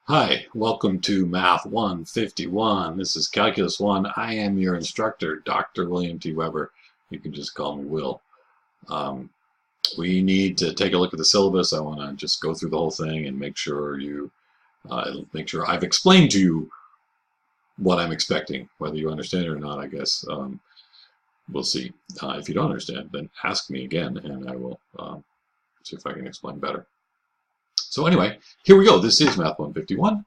Hi, welcome to Math 151. This is Calculus 1. I am your instructor, Dr. William T. Weber. You can just call me Will. We need to take a look at the syllabus. I want to just go through the whole thing and make sure I've explained to you what I'm expecting, whether you understand it or not, I guess. We'll see. If you don't understand, then ask me again, and I will see if I can explain better. So anyway, here we go. This is Math 151.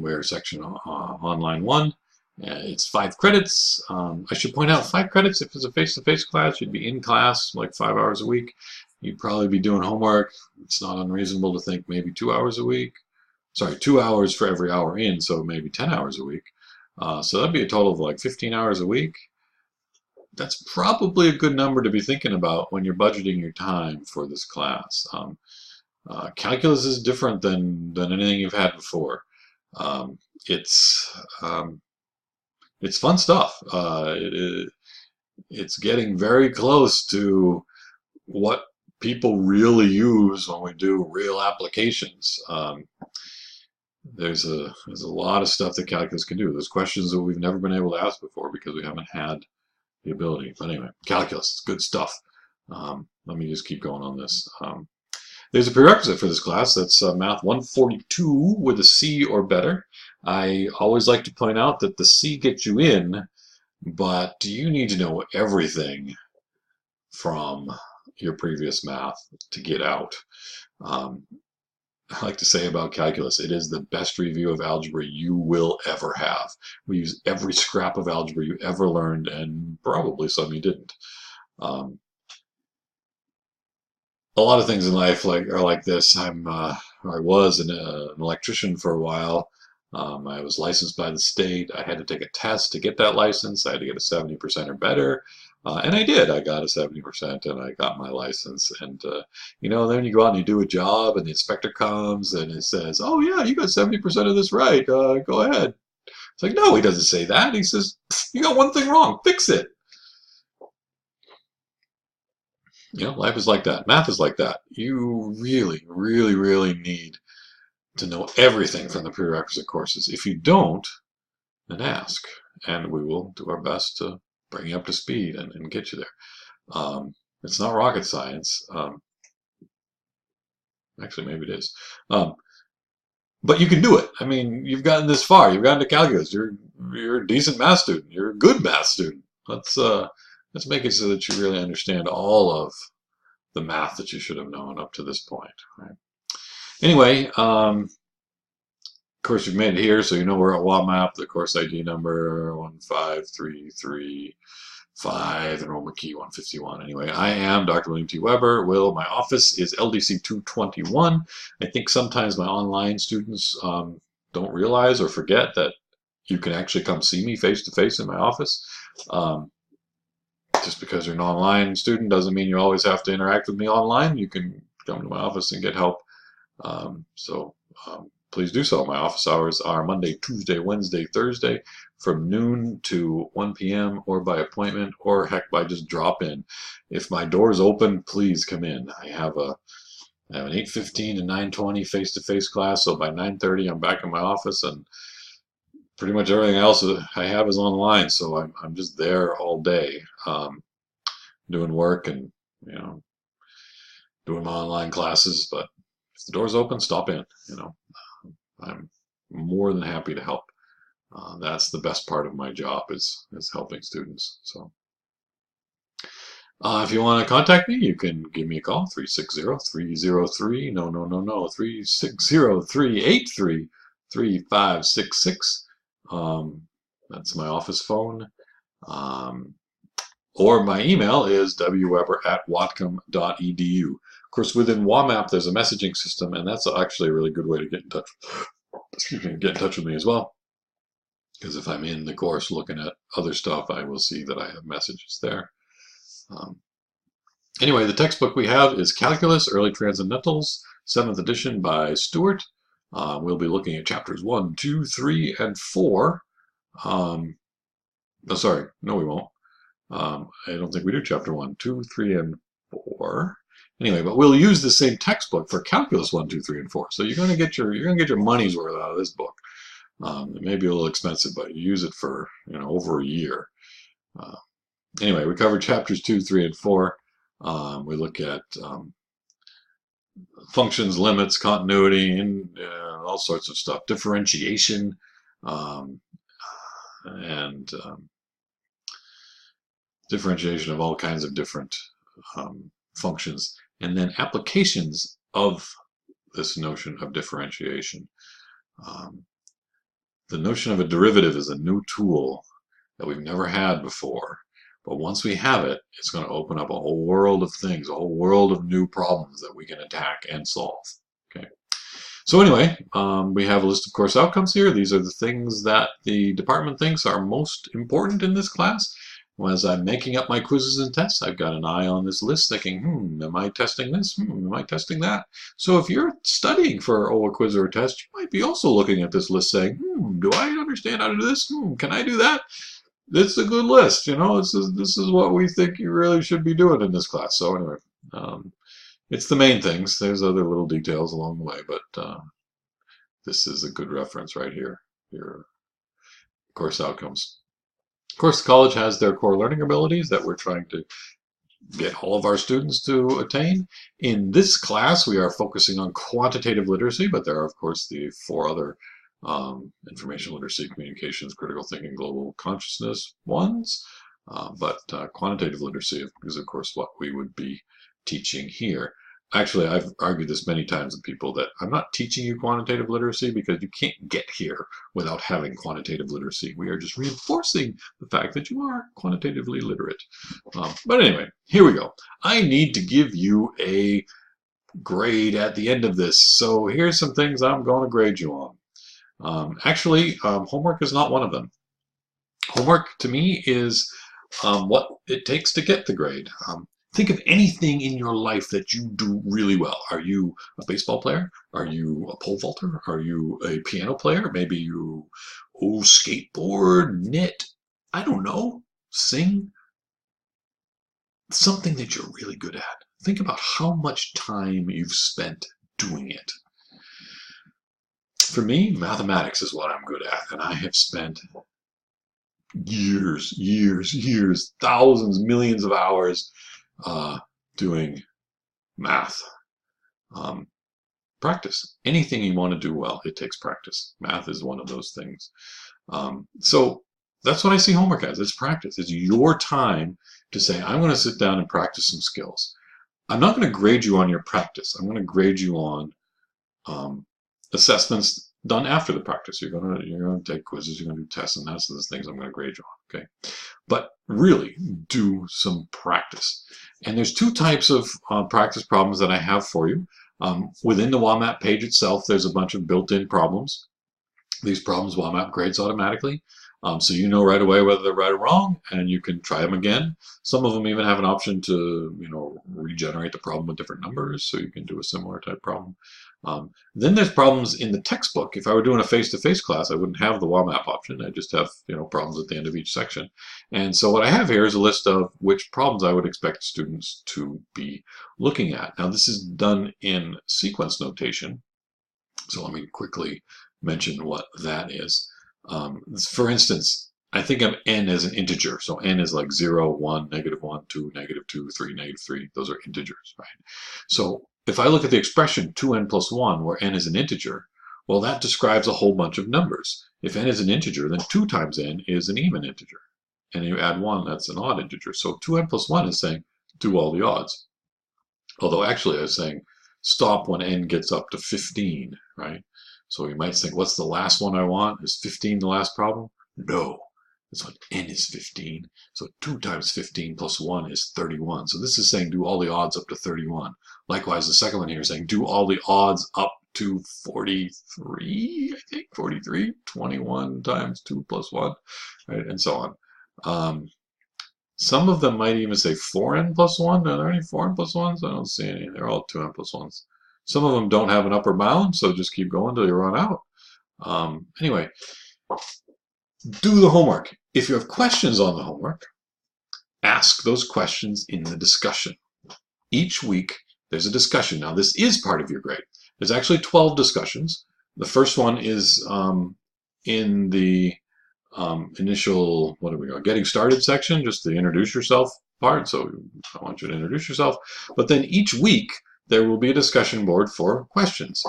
We're section on line 1. It's 5 credits. I should point out 5 credits if it's a face-to-face class. You'd be in class like 5 hours a week. You'd probably be doing homework. It's not unreasonable to think maybe 2 hours a week. Sorry, 2 hours for every hour in, so maybe 10 hours a week. So that'd be a total of like 15 hours a week. That's probably a good number to be thinking about when you're budgeting your time for this class. Calculus is different than anything you've had before. It's fun stuff. It's getting very close to what people really use when we do real applications. There's a lot of stuff that calculus can do. There's questions that we've never been able to ask before because we haven't had the ability. But anyway, calculus is good stuff. Let me just keep going on this. There's a prerequisite for this class. That's Math 142 with a C or better. I always like to point out that the C gets you in, but you need to know everything from your previous math to get out. I like to say about calculus, it is the best review of algebra you will ever have. We use every scrap of algebra you ever learned, and probably some you didn't. A lot of things in life are like this. I was an electrician for a while. I was licensed by the state. I had to take a test to get that license. I had to get a 70% or better. And I did. I got a 70% and I got my license. And, then you go out and you do a job and the inspector comes and it says, oh, yeah, you got 70% of this right. Go ahead. It's like, no, he doesn't say that. He says, you got one thing wrong. Fix it. Life is like that. Math is like that. You really, really, really need to know everything from the prerequisite courses. If you don't, then ask, and we will do our best to bring you up to speed and get you there. It's not rocket science. Actually, maybe it is. But you can do it. I mean, you've gotten this far. You've gotten to calculus. You're a decent math student. You're a good math student. Let's make it so that you really understand all of the math that you should have known up to this point. Right? Anyway, of course, you've made it here, so you know we're at WAMAP, the course ID number 15335, enrollment key 151. Anyway, I am Dr. William T. Weber. My office is LDC 221. I think sometimes my online students don't realize or forget that you can actually come see me face-to-face in my office. Just because you're an online student doesn't mean you always have to interact with me online. You can come to my office and get help. Please do so. My office hours are Monday, Tuesday, Wednesday, Thursday from noon to 1 p.m. or by appointment or heck by just drop in. If my door's open, please come in. I have an 8:15 to 9:20 face-to-face class, so by 9:30 I'm back in my office and pretty much everything else I have is online, so I'm just there all day doing work and doing my online classes. But if the door's open, stop in. I'm more than happy to help. That's the best part of my job is helping students. So if you want to contact me, you can give me a call, 360-303, no, 360-383-3566. That's my office phone. Or my email is wweber@whatcom.edu. Of course, within WAMAP, there's a messaging system, and that's actually a really good way to get in touch. Get in touch with me as well. Because if I'm in the course looking at other stuff, I will see that I have messages there. Anyway, the textbook we have is Calculus, Early Transcendentals, 7th edition by Stewart. We'll be looking at chapters 1, 2, 3, and 4. No, sorry. No, we won't. I don't think we do chapter 1, 2, 3, and 4. Anyway, but we'll use the same textbook for Calculus 1, 2, 3, and 4. So you're going to get your money's worth out of this book. It may be a little expensive, but you use it for over a year. Anyway, we covered chapters 2, 3, and 4. We look at functions, limits, continuity, and all sorts of stuff. Differentiation, and differentiation of all kinds of different functions, and then applications of this notion of differentiation. The notion of a derivative is a new tool that we've never had before. But once we have it, it's going to open up a whole world of things, a whole world of new problems that we can attack and solve. Okay. So anyway, we have a list of course outcomes here. These are the things that the department thinks are most important in this class. As I'm making up my quizzes and tests, I've got an eye on this list thinking, am I testing this? Am I testing that? So if you're studying for a quiz or a test, you might be also looking at this list saying, do I understand how to do this? Can I do that? It's a good list, this is what we think you really should be doing in this class. So anyway, it's the main things. There's other little details along the way, but this is a good reference right here, your course outcomes. Of course, the college has their core learning abilities that we're trying to get all of our students to attain. In this class, we are focusing on quantitative literacy, but there are, of course, the 4 other information literacy, communications, critical thinking, global consciousness ones. But quantitative literacy is, of course, what we would be teaching here. Actually, I've argued this many times with people that I'm not teaching you quantitative literacy because you can't get here without having quantitative literacy. We are just reinforcing the fact that you are quantitatively literate. But anyway, here we go. I need to give you a grade at the end of this. So here's some things I'm going to grade you on. Actually, homework is not one of them. Homework to me is what it takes to get the grade. Think of anything in your life that you do really well. Are you a baseball player? Are you a pole vaulter? Are you a piano player? Maybe you skateboard, knit, I don't know, sing. Something that you're really good at. Think about how much time you've spent doing it. For me, mathematics is what I'm good at, and I have spent years, thousands, millions of hours doing math. Practice. Anything you want to do well, it takes practice. Math is one of those things. So that's what I see homework as. It's practice. It's your time to say, I'm going to sit down and practice some skills. I'm not going to grade you on your practice. I'm going to grade you on assessments done after the practice. You're going to take quizzes, you're going to do tests, and that's the things I'm going to grade you on. Okay, but really do some practice. And there's 2 types of practice problems that I have for you. Within the WAMAP page itself, there's a bunch of built-in problems. These problems WAMAP grades automatically. So you know right away whether they're right or wrong, and you can try them again. Some of them even have an option to, regenerate the problem with different numbers, so you can do a similar type problem. Then there's problems in the textbook. If I were doing a face-to-face class, I wouldn't have the WAMAP option. I just have, problems at the end of each section. And so what I have here is a list of which problems I would expect students to be looking at. Now, this is done in sequence notation. So let me quickly mention what that is. For instance, I think of n as an integer. So n is like 0, 1, -1, 2, -2, 3, -3. Those are integers, right? So if I look at the expression 2n plus 1, where n is an integer, well, that describes a whole bunch of numbers. If n is an integer, then 2 times n is an even integer. And you add 1, that's an odd integer. So 2n plus 1 is saying do all the odds. Although actually I was saying stop when n gets up to 15, right? So you might think, what's the last one I want? Is 15 the last problem? No. That's when n is 15. So 2 times 15 plus 1 is 31. So this is saying do all the odds up to 31. Likewise, the second one here is saying do all the odds up to 43, I think, 43, 21 times 2 plus 1, right, and so on. Some of them might even say 4n plus 1. Are there any 4n plus 1s? I don't see any. They're all 2n plus 1s. Some of them don't have an upper bound, so just keep going until you run out. Anyway, do the homework. If you have questions on the homework, ask those questions in the discussion. Each week, there's a discussion. Now, this is part of your grade. There's actually 12 discussions. The first one is in the initial, what do we go, getting started section, just the introduce yourself part. So I want you to introduce yourself. But then each week, there will be a discussion board for questions.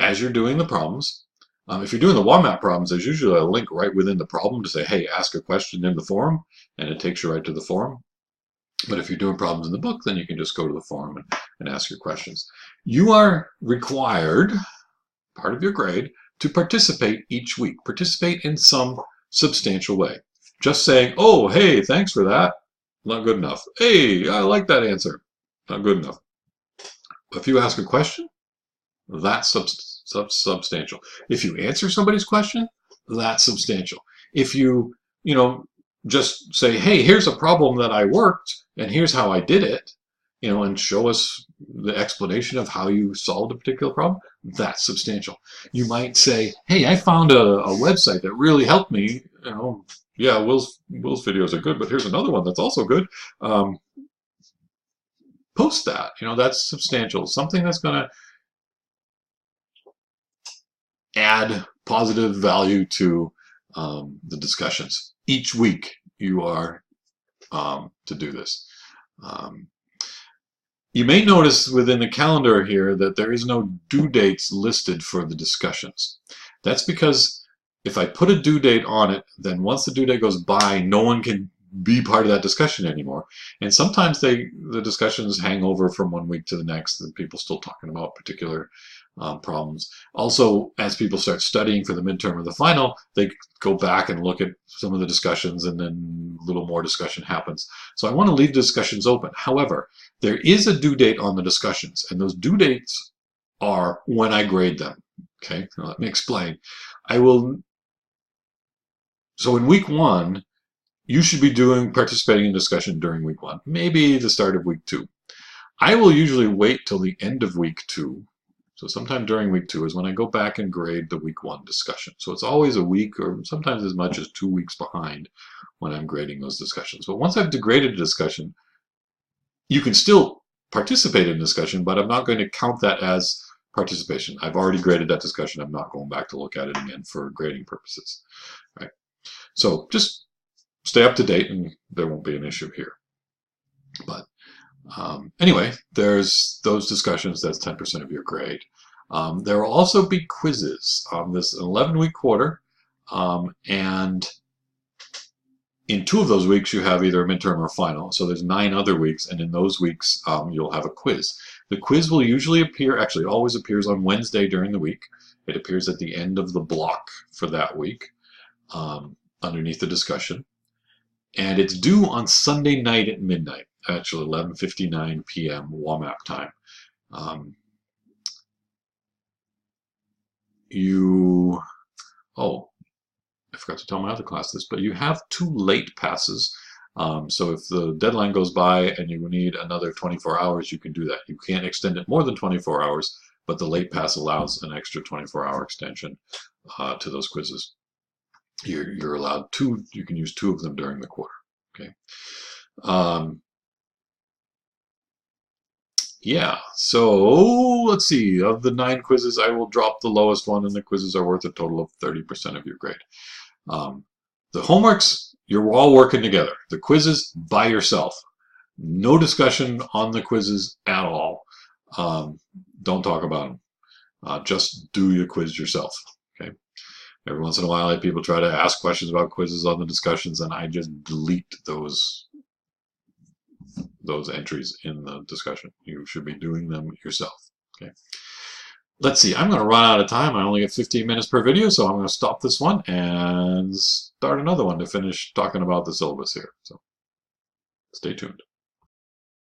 As you're doing the problems, if you're doing the WAMAP problems, there's usually a link right within the problem to say, hey, ask a question in the forum, and it takes you right to the forum. But if you're doing problems in the book, then you can just go to the forum and ask your questions. You are required, part of your grade, to participate each week. Participate in some substantial way. Just saying, oh, hey, thanks for that, not good enough. Hey, I like that answer, not good enough. If you ask a question, that's substantial. If you answer somebody's question, that's substantial. If you, just say, hey, here's a problem that I worked, and here's how I did it, and show us the explanation of how you solved a particular problem, that's substantial. You might say, hey, I found a website that really helped me, yeah, Will's videos are good, but here's another one that's also good. Post that, that's substantial. Something that's going to add positive value to the discussions. Each week you are to do this. You may notice within the calendar here that there is no due dates listed for the discussions. That's because if I put a due date on it, then once the due date goes by, no one can be part of that discussion anymore. And sometimes the discussions hang over from one week to the next, and people still talking about particular problems. Also, as people start studying for the midterm or the final, they go back and look at some of the discussions, and then a little more discussion happens. So I want to leave discussions open. However, there is a due date on the discussions, and those due dates are when I grade them. Okay, now let me explain. So in week 1, you should be participating in discussion during week 1, maybe the start of week 2. I will usually wait till the end of week 2. So sometime during week 2 is when I go back and grade the week 1 discussion. So it's always a week or sometimes as much as 2 weeks behind when I'm grading those discussions. But once I've degraded a discussion, you can still participate in discussion, but I'm not going to count that as participation. I've already graded that discussion. I'm not going back to look at it again for grading purposes. Right? So just stay up to date and there won't be an issue here. But anyway, there's those discussions. That's 10% of your grade. There will also be quizzes. This is an 11-week quarter, and in 2 of those weeks you have either a midterm or final. So there's 9 other weeks, and in those weeks you'll have a quiz. The quiz will usually appear, actually always appears on Wednesday during the week. It appears at the end of the block for that week, underneath the discussion. And it's due on Sunday night at midnight, actually 11:59 p.m. WAMAP time. I forgot to tell my other class this, but you have 2 late passes. So if the deadline goes by and you need another 24 hours, you can do that. You can't extend it more than 24 hours, but the late pass allows an extra 24-hour extension to those quizzes. You're allowed 2, you can use 2 of them during the quarter. Okay. Yeah, so let's see. Of the 9 quizzes, I will drop the lowest one, and the quizzes are worth a total of 30% of your grade. The homeworks, you're all working together. The quizzes, by yourself. No discussion on the quizzes at all. Don't talk about them. Just do your quiz yourself. Okay. Every once in a while, people try to ask questions about quizzes on the discussions, and I just delete those entries in the discussion. You should be doing them yourself. Okay. Let's see. I'm going to run out of time. I only get 15 minutes per video, so I'm going to stop this one and start another one to finish talking about the syllabus here. So stay tuned.